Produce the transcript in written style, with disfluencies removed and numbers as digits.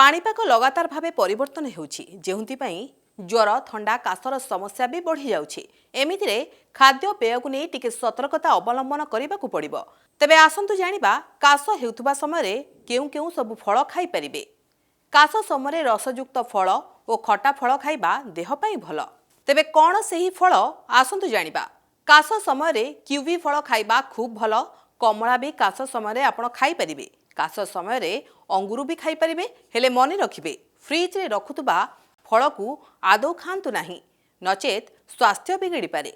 पाणीपाग लगातार भाव परिवर्तन होउछि जेहुंतिपाई ज्वर थंडा काशर समस्या भी बढ़ी जाउछि। एमितिरे खाद्य पेय को नहीं टिके सतर्कता अवलंबन करने को पड़िबो। तेबे आसंतु जानिबा काश हेउथुबा समय केउ केउ सब फल खाई परिबे। काश समय रसयुक्त फल और खटा फल खाइबा देह पई भल। तेबे कौन सही फल आसंतु जानिबा। काश समय किवी फल खाइबा खूब भल। कमला भी काश समय आपण खाई परिबे। काश समय अंगूर भी खाई परिबे। हेले मने रखिबे फ्रिज रे रखुतबा फल को आदौ खांतु नाही, नचेत स्वास्थ्य बिगड़ी पारे।